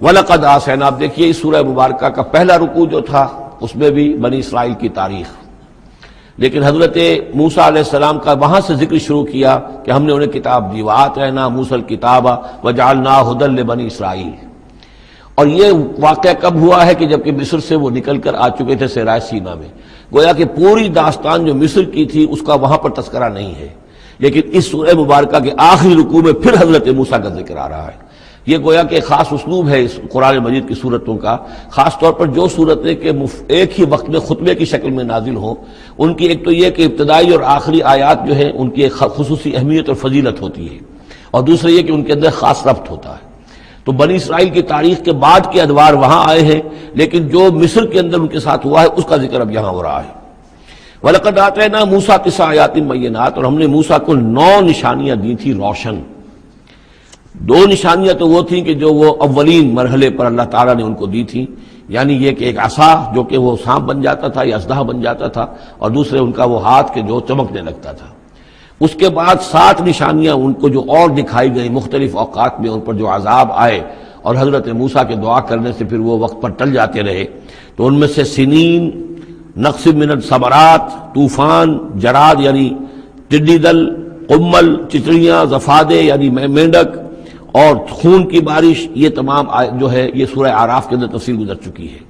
وَلَقَدْ آتَيْنَا، آپ دیکھیے اس سورہ مبارکہ کا پہلا رکوع جو تھا اس میں بھی بنی اسرائیل کی تاریخ، لیکن حضرت موسیٰ علیہ السلام کا وہاں سے ذکر شروع کیا کہ ہم نے انہیں کتاب دی، وَآتَيْنَا مُوسَى الْكِتَابَ وَجَعَلْنَاهُ هُدًى لِبَنِي اسرائیل۔ اور یہ واقعہ کب ہوا ہے کہ جبکہ مصر سے وہ نکل کر آ چکے تھے صحرائے سینا میں، گویا کہ پوری داستان جو مصر کی تھی اس کا وہاں پر تذکرہ نہیں ہے، لیکن اس سورہ مبارکہ کے آخری رکوع میں پھر حضرت موسیٰ کا ذکر آ رہا ہے۔ یہ گویا کہ خاص اسلوب ہے اس قرآن مجید کی صورتوں کا، خاص طور پر جو صورتیں کہ ایک ہی وقت میں خطبے کی شکل میں نازل ہوں، ان کی ایک تو یہ کہ ابتدائی اور آخری آیات جو ہیں ان کی ایک خصوصی اہمیت اور فضیلت ہوتی ہے، اور دوسرا یہ کہ ان کے اندر خاص ربط ہوتا ہے۔ تو بنی اسرائیل کی تاریخ کے بعد کے ادوار وہاں آئے ہیں، لیکن جو مصر کے اندر ان کے ساتھ ہوا ہے اس کا ذکر اب یہاں ہو رہا ہے۔ وَلَقَدْ آتَيْنَا مُوسَىٰ 9 آیات بینات، اور ہم نے موسیٰ کو 9 نشانیاں دی تھی روشن۔ 2 نشانیاں تو وہ تھیں کہ جو وہ اولین مرحلے پر اللہ تعالیٰ نے ان کو دی تھیں، یعنی یہ کہ ایک عصا جو کہ وہ سانپ بن جاتا تھا یا اژدہا بن جاتا تھا، اور دوسرے ان کا وہ ہاتھ کہ جو چمکنے لگتا تھا۔ اس کے بعد 7 نشانیاں ان کو جو اور دکھائی گئی مختلف اوقات میں، ان پر جو عذاب آئے اور حضرت موسیٰ کے دعا کرنے سے پھر وہ وقت پر ٹل جاتے رہے، تو ان میں سے سنین، نقص من الثمرات، طوفان، جراد یعنی ٹڈی دل، قمل چچڑیاں، ضفادع یعنی مینڈک، اور خون کی بارش، یہ تمام جو ہے یہ سورہ اعراف کے اندر تفصیل گزر چکی ہے۔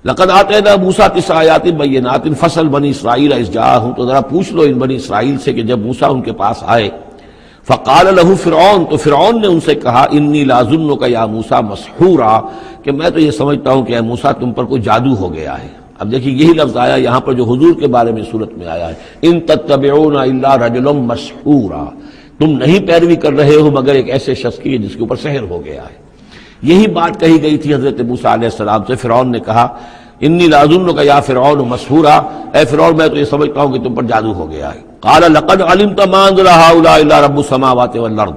لقد آتینا موسیٰ 9 آیات بینات فصل بنی اسرائیل اذ جاءہم، تو ذرا پوچھ لو ان بنی اسرائیل سے کہ جب موسیٰ ان کے پاس آئے، فقال له فرعون، تو فرعون نے ان سے کہا انی لاظنک یا موسیٰ مسحورا، کہ میں تو یہ سمجھتا ہوں کہ اے موسیٰ تم پر کوئی جادو ہو گیا ہے۔ اب دیکھیے یہی لفظ آیا یہاں پر جو حضور کے بارے میں صورت میں آیا ہے، ان تتبعون الا رجلا مسحورا، تم نہیں پیروی کر رہے ہو مگر ایک ایسے شخص کی جس کے اوپر سحر ہو گیا ہے۔ یہی بات کہی گئی تھی حضرت موسیٰ علیہ السلام سے۔ فرعون نے کہا انی لاظنک یا فرعون مسحورا، اے فرعون میں تو یہ سمجھتا ہوں کہ تم پر جادو ہو گیا ہے۔ قال لقد علمت ما انزل هؤلاء الا رب السماوات والارض،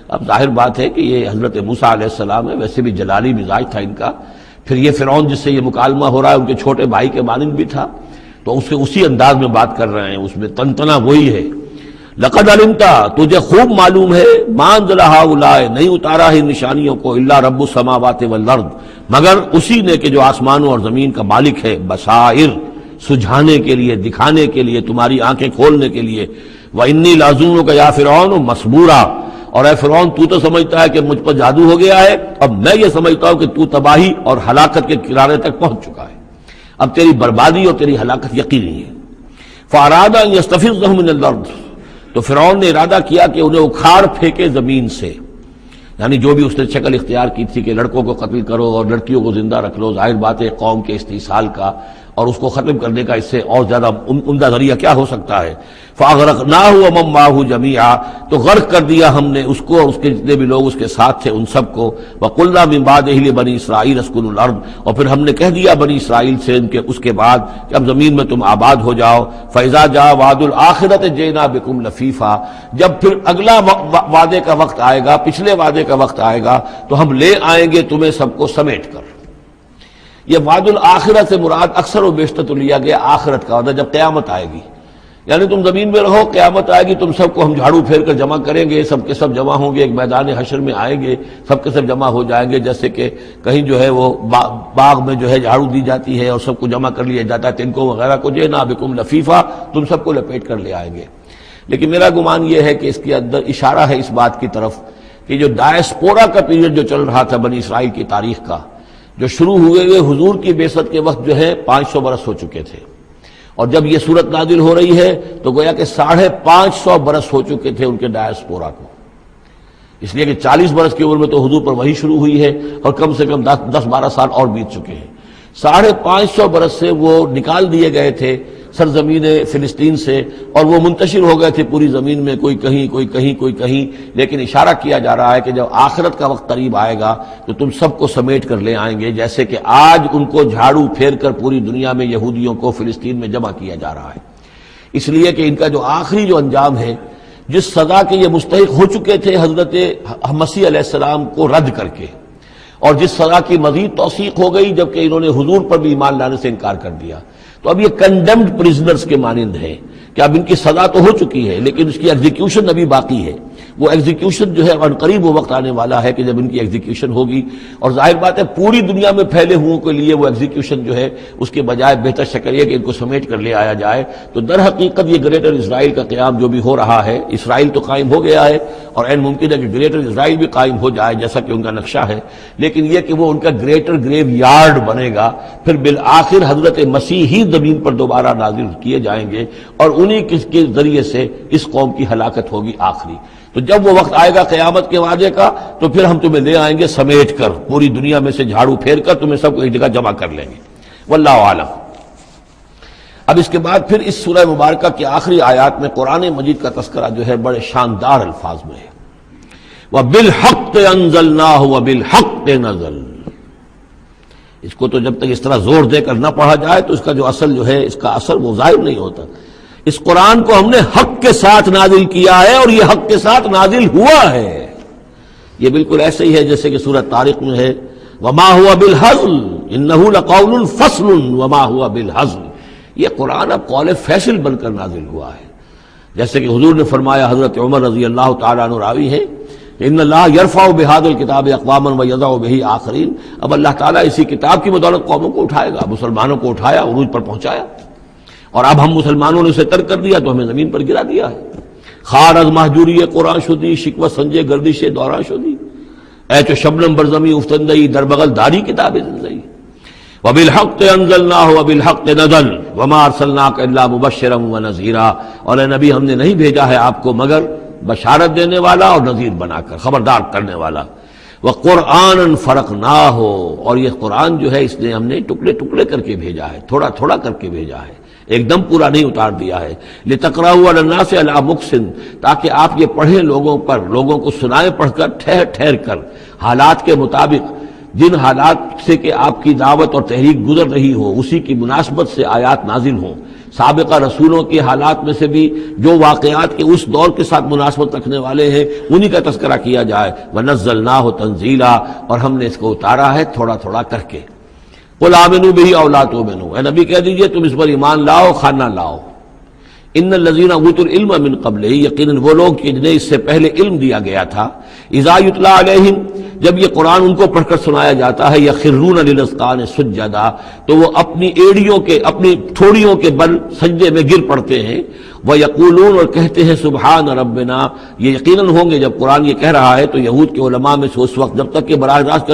اب ظاہر بات ہے کہ یہ حضرت موسیٰ علیہ السلام ہے، ویسے بھی جلالی مزاج تھا ان کا، پھر یہ فرعون جس سے یہ مکالمہ ہو رہا ہے ان کے چھوٹے بھائی کے مانند بھی تھا، تو اس سے اسی انداز میں بات کر رہے ہیں، اس میں تنتنا وہی ہے۔ لقد علمتا، تجھے خوب معلوم ہے، ما انزل هؤلاء، نہیں اتارا ہے نشانیوں کو، الا رب السماوات والارض، مگر اسی نے کہ جو آسمانوں اور زمین کا مالک ہے، بصائر، سجھانے کے لیے، دکھانے کے لیے، تمہاری آنکھیں کھولنے کے لیے۔ وانی لاظنک یا فرعون مسبورا، اور اے فرعون تو تو سمجھتا ہے کہ مجھ پر جادو ہو گیا ہے، اب میں یہ سمجھتا ہوں کہ تو تباہی اور ہلاکت کے کنارے تک پہنچ چکا ہے، اب تیری بربادی اور تیری ہلاکت یقینی ہے۔ فاراد ان یستفزهم من الارض، تو فرعون نے ارادہ کیا کہ انہیں اکھاڑ پھینکے زمین سے، یعنی جو بھی اس نے شکل اختیار کی تھی کہ لڑکوں کو قتل کرو اور لڑکیوں کو زندہ رکھ لو، ظاہر بات ہے قوم کے استحصال کا اور اس کو ختم کرنے کا اس سے اور زیادہ عمدہ ذریعہ کیا ہو سکتا ہے۔ فاغرقناہ ومن معہ جمیعا، تو غرق کر دیا ہم نے اس کو اور اس کے جتنے بھی لوگ اس کے ساتھ تھے ان سب کو۔ وقلنا من بعدہ لبنی اسرائیل اسکنوا الارض، اور پھر ہم نے کہہ دیا بنی اسرائیل سے ان کے اس کے بعد کہ اب زمین میں تم آباد ہو جاؤ۔ فاذا جاء وعد الآخرۃ جئنا بکم لفیفا، جب پھر اگلا وعدے کا وقت آئے گا، پچھلے وعدے کا وقت آئے گا تو ہم لے آئیں گے تمہیں سب کو سمیٹ کر۔ یہ وعد الآخرت سے مراد اکثر و بیشتر تو لیا گیا آخرت کا وعدہ، جب قیامت آئے گی، یعنی تم زمین میں رہو، قیامت آئے گی، تم سب کو ہم جھاڑو پھیر کر جمع کریں گے، سب کے سب جمع ہوں گے، ایک میدان حشر میں آئیں گے، سب کے سب جمع ہو جائیں گے، جیسے کہ کہیں جو ہے وہ باغ میں جو ہے جھاڑو دی جاتی ہے اور سب کو جمع کر لیا جاتا ہے، تنکوں وغیرہ کو، جئنا بکم لفیفا، تم سب کو لپیٹ کر لے آئیں گے۔ لیکن میرا گمان یہ ہے کہ اس کے اندر اشارہ ہے اس بات کی طرف کہ جو ڈائسپورا کا پیریڈ جو چل رہا تھا بنی اسرائیل کی تاریخ کا، جو شروع ہوئے حضور کی بعثت کے وقت جو ہے 500 برس ہو چکے تھے، اور جب یہ صورت نازل ہو رہی ہے تو گویا کہ 550 برس ہو چکے تھے ان کے ڈائسپورا کو، اس لیے کہ 40 برس کی عمر میں تو حضور پر وحی شروع ہوئی ہے اور کم سے کم 10-12 سال اور بیت چکے ہیں۔ 550 برس سے وہ نکال دیے گئے تھے سرزمین فلسطین سے، اور وہ منتشر ہو گئے تھے پوری زمین میں، کوئی کہیں کوئی کہیں کوئی کہیں، لیکن اشارہ کیا جا رہا ہے کہ جب آخرت کا وقت قریب آئے گا تو تم سب کو سمیٹ کر لے آئیں گے، جیسے کہ آج ان کو جھاڑو پھیر کر پوری دنیا میں یہودیوں کو فلسطین میں جمع کیا جا رہا ہے۔ اس لیے کہ ان کا جو آخری جو انجام ہے، جس سزا کے یہ مستحق ہو چکے تھے حضرت مسیح علیہ السلام کو رد کر کے، اور جس سزا کی مزید توثیق ہو گئی جبکہ انہوں نے حضور پر بھی ایمان لانے سے انکار کر دیا، تو اب یہ کنڈیمڈ پرزنرز کے مانند ہے کہ اب ان کی سزا تو ہو چکی ہے لیکن اس کی ایگزیکیوشن ابھی باقی ہے، وہ ایگزیکیوشن جو ہے ان قریب وہ وقت آنے والا ہے کہ جب ان کی ایگزیکیوشن ہوگی، اور ظاہر بات ہے پوری دنیا میں پھیلے ہوئوں کے لیے وہ ایگزیکیوشن جو ہے اس کے بجائے بہتر شکل یہ کہ ان کو سمیٹ کر لے آیا جائے۔ تو در حقیقت یہ گریٹر اسرائیل کا قیام جو بھی ہو رہا ہے، اسرائیل تو قائم ہو گیا ہے اور عین ممکن ہے کہ گریٹر اسرائیل بھی قائم ہو جائے جیسا کہ ان کا نقشہ ہے، لیکن یہ کہ وہ ان کا گریٹر گریو یارڈ بنے گا، پھر بالآخر حضرت مسیح ہی زمین پر دوبارہ نازل کیے جائیں گے اور انہی کے ذریعے سے اس قوم کی ہلاکت ہوگی آخری۔ تو جب وہ وقت آئے گا قیامت کے وعدے کا تو پھر ہم تمہیں لے آئیں گے سمیٹ کر، پوری دنیا میں سے جھاڑو پھیر کر تمہیں سب کو ایک جگہ جمع کر لیں گے، واللہ عالم۔ اب اس کے بعد پھر اس سورہ مبارکہ کی آخری آیات میں قرآن مجید کا تذکرہ جو ہے بڑے شاندار الفاظ میں ہے، وَبِالْحَقِّ أَنزَلْنَاهُ وَبِالْحَقِّ نَزَلَ۔ اس کو تو جب تک اس طرح زور دے کر نہ پڑھا جائے تو اس کا جو اصل جو ہے اس کا اثر وہ ظاہر نہیں ہوتا۔ اس قرآن کو ہم نے حق کے ساتھ نازل کیا ہے اور یہ حق کے ساتھ نازل ہوا ہے۔ یہ بالکل ایسے ہی ہے جیسے کہ سورۃ طارق میں ہے وَمَا هُوَ بِالْحَزْلِ إِنَّهُ لَقَوْلٌ فَصْلٌ وَمَا هُوَ بِالْحَزْلِ۔ یہ قرآن اب قول فیصل بن کر نازل ہوا ہے، جیسے کہ حضور نے فرمایا، حضرت عمر رضی اللہ تعالیٰ عنہ راوی ہے، ان اللہ یرفع بہذا الکتاب اقواما ویضع بہ آخرین۔ اب اللہ تعالیٰ اسی کتاب کی بدولت قوموں کو اٹھائے گا، مسلمانوں کو اٹھایا، عروج پر پہنچایا، اور اب ہم مسلمانوں نے اسے ترک کر دیا تو ہمیں زمین پر گرا دیا ہے۔ خار از محجوری قرآن شدی، شکوہ سنجے گردش دوران شدی، اے چو شبنم برزمی افتندئی، در بغل داری کتاب زندئی، وبالحق انزلناہ وبالحق نزل وما ارسلناک الا مبشرا ونذیرا۔ اور اے نبی ہم نے نہیں بھیجا ہے آپ کو مگر بشارت دینے والا اور نذیر بنا کر، خبردار کرنے والا۔ وقرآنا فرقناہ، اور یہ قرآن جو ہے اس نے ہم نے ٹکڑے ٹکڑے کر کے بھیجا ہے، تھوڑا تھوڑا کر کے بھیجا ہے، ایک دم پورا نہیں اتار دیا ہے۔ لتقرأوا علی الناس علی مکث، تاکہ آپ یہ پڑھیں لوگوں پر، لوگوں کو سنائیں پڑھ کر، ٹھہر ٹھہر کر، حالات کے مطابق، جن حالات سے کہ آپ کی دعوت اور تحریک گزر رہی ہو اسی کی مناسبت سے آیات نازل ہوں۔ سابقہ رسولوں کے حالات میں سے بھی جو واقعات کے اس دور کے ساتھ مناسبت رکھنے والے ہیں انہی کا تذکرہ کیا جائے۔ وَنَزَّلْنَاهُ تَنزِيلًا، اور ہم نے اس کو اتارا ہے تھوڑا تھوڑا کر کے۔ قُلْ آمِنُوا بِهِ أَوْ لَا تُؤْمِنُوا، اے نبی کہہ دیجئے تم اس پر ایمان لاؤ خواہ نہ لاؤ۔ ان الذین اوتوا العلم من قبلہ، یقیناً وہ لوگ جنہیں اس سے پہلے علم دیا گیا تھا، اذا یتلی علیہم، جب یہ قرآن ان کو پڑھ کر سنایا جاتا ہے، یخرون للاذقان سجدا، تو وہ اپنی ایڑیوں کے، اپنی ٹھوڑیوں کے بل سجدے میں گر پڑتے ہیں۔ وَيَقُولُونَ، اور کہتے ہیں سبحان ربنا۔ یہ یقیناً ہوں گے جب قرآن یہ کہہ رہا ہے تو یہود کے علماء میں سے اس وقت جب تک کہ براہ راست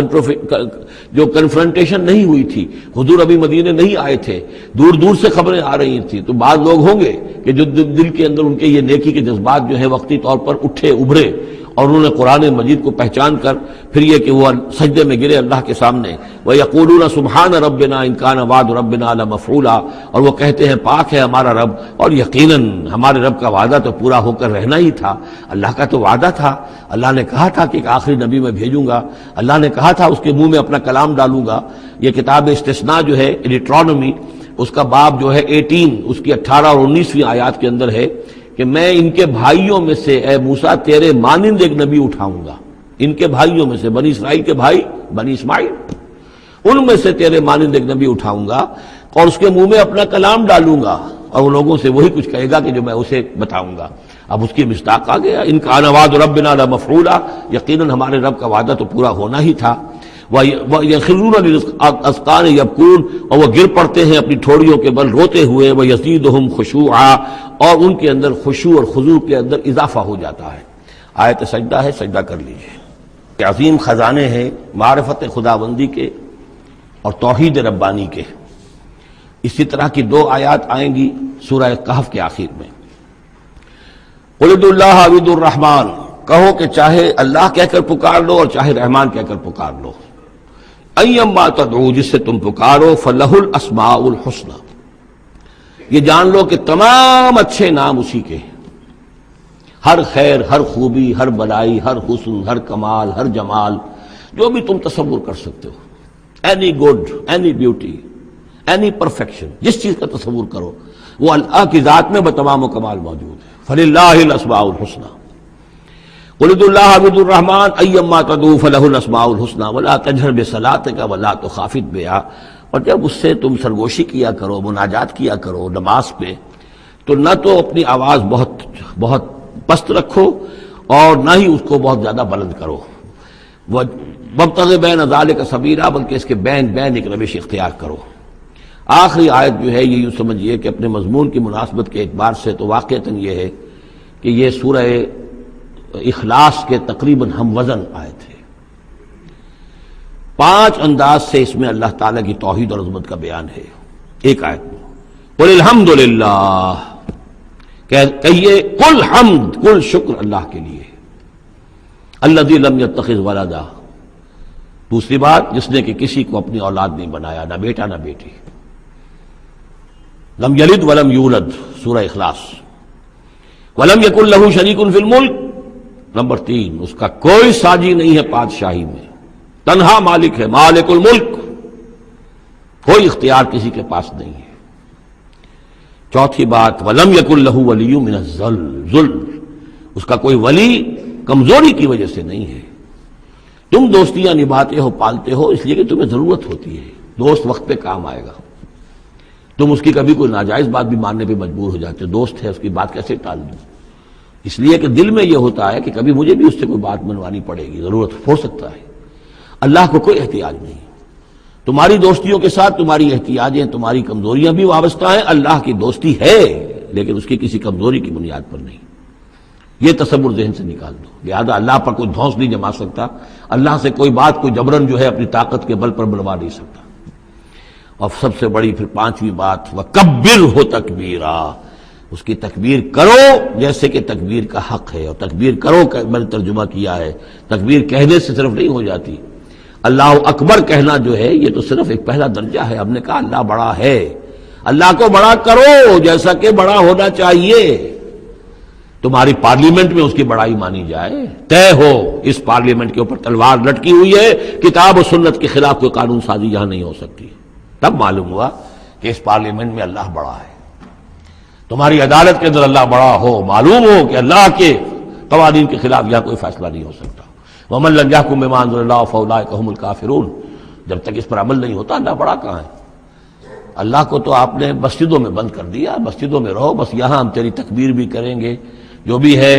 جو کنفرنٹیشن نہیں ہوئی تھی، حضور ابھی مدینے نہیں آئے تھے، دور دور سے خبریں آ رہی تھیں، تو بعض لوگ ہوں گے کہ جو دل کے اندر ان کے یہ نیکی کے جذبات جو ہے وقتی طور پر اٹھے ابھرے، اور انہوں نے قرآن مجید کو پہچان کر پھر یہ کہ وہ سجدے میں گرے اللہ کے سامنے۔ وَيَقُولُونَ سُبْحَانَ رَبِّنَا إِن كَانَ وَعْدُ رَبِّنَا لَمَفْعُولًا، اور وہ کہتے ہیں پاک ہے ہمارا رب، اور یقیناً ہمارے رب کا وعدہ تو پورا ہو کر رہنا ہی تھا۔ اللہ کا تو وعدہ تھا، اللہ نے کہا تھا کہ ایک آخری نبی میں بھیجوں گا، اللہ نے کہا تھا اس کے منہ میں اپنا کلام ڈالوں گا۔ یہ کتاب استثناء جو ہے ڈیوٹرانومی، اس کا باب جو ہے 18، اس کی 18 اور 19ویں آیات کے اندر ہے کہ میں ان کے بھائیوں میں سے اے موسیٰ تیرے مانند ایک نبی اٹھاؤں گا، ان کے بھائیوں میں سے، بنی اسرائیل کے بھائی بنی اسماعیل، ان میں سے تیرے مانند ایک نبی اٹھاؤں گا اور اس کے منہ میں اپنا کلام ڈالوں گا، اور وہ لوگوں سے وہی کچھ کہے گا کہ جو میں اسے بتاؤں گا۔ اب اس کی مصداق آ گیا، ان کان وعد ربنا لمفعولا، یقیناً ہمارے رب کا وعدہ تو پورا ہونا ہی تھا۔ وَيَخِرُّونَ لِلْأَذْقَانِ يَبْكُونَ، اور وہ گر پڑتے ہیں اپنی ٹھوڑیوں کے بل روتے ہوئے۔ وَيَزِيدُهُمْ خُشُوعًا، اور ان کے اندر خشوع اور خضوع کے اندر اضافہ ہو جاتا ہے۔ آیت سجدہ ہے، سجدہ کر لیجئے۔ عظیم خزانے ہیں معرفت خداوندی کے اور توحید ربانی کے۔ اسی طرح کی 2 آیات آئیں گی سورہ کہف کے آخر میں۔ قُلِ ادعوا اللَّهَ أَوِ ادعوا الرَّحْمَٰنَ، کہو کہ چاہے اللہ کہہ کر پکار لو اور چاہے رحمان کہہ کر پکار لو۔ ایما تدعو، جس سے تم پکارو، فلہ الاسماء الحسنی، یہ جان لو کہ تمام اچھے نام اسی کے ہیں، ہر خیر، ہر خوبی، ہر بلائی، ہر حسن، ہر کمال، ہر جمال، جو بھی تم تصور کر سکتے ہو، any good, any beauty, any perfection, جس چیز کا تصور کرو وہ اللہ کی ذات میں بتمام و کمال موجود ہے۔ فللہ الاسماء الحسنی، قل ادعوا اللہ او ادعوا الرحمن ایما تدعوا فلہ الاسماء الحسنی ولا تجہر بصلاتک ولا تخافت بہا۔ اور جب اس سے تم سرگوشی کیا کرو، مناجات کیا کرو نماز پہ، تو نہ تو اپنی آواز بہت پست رکھو اور نہ ہی اس کو بہت زیادہ بلند کرو. وابتغ بین ذالک سبیلا، بلکہ اس کے بین ایک روش اختیار کرو. آخری آیت جو ہے یہ یوں سمجھیے کہ اپنے مضمون کی مناسبت کے اعتبار سے تو واقعتاً یہ ہے کہ یہ سورہ اخلاص کے تقریباً ہم وزن آیت ہے. 5 انداز سے اس میں اللہ تعالیٰ کی توحید اور عظمت کا بیان ہے ایک آیت میں. قل الحمد للہ، کہیے کل حمد، کل شکر اللہ کے لیے. الذی لم یتخذ ولدا، دوسری بات جس نے کہ کسی کو اپنی اولاد نہیں بنایا، نہ بیٹا نہ بیٹی. لم یلد ولم یولد، سورہ اخلاص. ولم یکن لہ شریک فی الملک، نمبر 3 اس کا کوئی ساجی نہیں ہے بادشاہی میں، تنہا مالک ہے، مالک الملک، کوئی اختیار کسی کے پاس نہیں ہے. چوتھی بات ولم یکن لہ ولی من الذل، اس کا کوئی ولی کمزوری کی وجہ سے نہیں ہے. تم دوستیاں نبھاتے ہو، پالتے ہو اس لیے کہ تمہیں ضرورت ہوتی ہے، دوست وقت پہ کام آئے گا. تم اس کی کبھی کوئی ناجائز بات بھی ماننے پہ مجبور ہو جاتے ہو، دوست ہے اس کی بات کیسے ٹال دوں؟ اس لیے کہ دل میں یہ ہوتا ہے کہ کبھی مجھے بھی اس سے کوئی بات منوانی پڑے گی، ضرورت ہو سکتا ہے. اللہ کو کوئی احتیاج نہیں. تمہاری دوستیوں کے ساتھ تمہاری احتیاجیں، تمہاری کمزوریاں بھی وابستہ ہیں. اللہ کی دوستی ہے لیکن اس کی کسی کمزوری کی بنیاد پر نہیں. یہ تصور ذہن سے نکال دو. لہذا اللہ پر کوئی دھونس نہیں جما سکتا، اللہ سے کوئی بات کوئی جبرن جو ہے اپنی طاقت کے بل پر بنوا نہیں سکتا. اور سب سے بڑی پھر 5ویں بات وَكَبِّرْهُ تَكْبِيرًا، اس کی تکبیر کرو جیسے کہ تکبیر کا حق ہے. اور تکبیر کرو کہ میں نے ترجمہ کیا ہے، تکبیر کہنے سے صرف نہیں ہو جاتی. اللہ اکبر کہنا جو ہے یہ تو صرف ایک پہلا درجہ ہے. ہم نے کہا اللہ بڑا ہے، اللہ کو بڑا کرو جیسا کہ بڑا ہونا چاہیے. تمہاری پارلیمنٹ میں اس کی بڑائی مانی جائے، طے ہو اس پارلیمنٹ کے اوپر تلوار لٹکی ہوئی ہے، کتاب و سنت کے خلاف کوئی قانون سازی یہاں نہیں ہو سکتی. تب معلوم ہوا کہ اس پارلیمنٹ میں اللہ بڑا ہے. تمہاری عدالت کے اندر اللہ بڑا ہو، معلوم ہو کہ اللہ کے قوانین کے خلاف یہاں کوئی فیصلہ نہیں ہو سکتا. وَمَن لَمْ يَحْكُم بِمَا أَنزَلَ اللَّهُ فَأُولَٰئِكَ هُمُ الْكَافِرُونَ. جب تک اس پر عمل نہیں ہوتا اللہ بڑا کہاں ہے؟ اللہ کو تو آپ نے مسجدوں میں بند کر دیا، مسجدوں میں رہو بس، یہاں ہم تیری تکبیر بھی کریں گے، جو بھی ہے،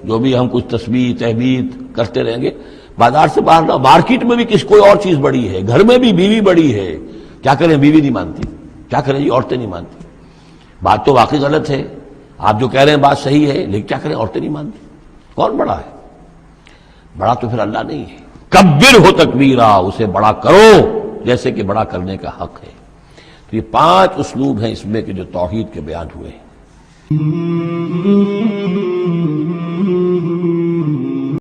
جو بھی ہم کچھ تسبیح تحمید کرتے رہیں گے. بازار سے باہر نہ، مارکیٹ میں بھی کوئی اور چیز بڑی ہے، گھر میں بھی بیوی بڑی ہے. کیا کریں، بیوی نہیں مانتی، کیا کریں جی، عورتیں نہیں مانتی. بات تو واقعی غلط ہے، آپ جو کہہ رہے ہیں بات صحیح ہے، لیکن کیا کریں، عورتیں نہیں مانتی. کون بڑا ہے؟ بڑا تو پھر اللہ نہیں ہے. کبرہ تکبیرا، اسے بڑا کرو جیسے کہ بڑا کرنے کا حق ہے. تو یہ 5 اسلوب ہیں اس میں کہ جو توحید کے بیان ہوئے ہیں.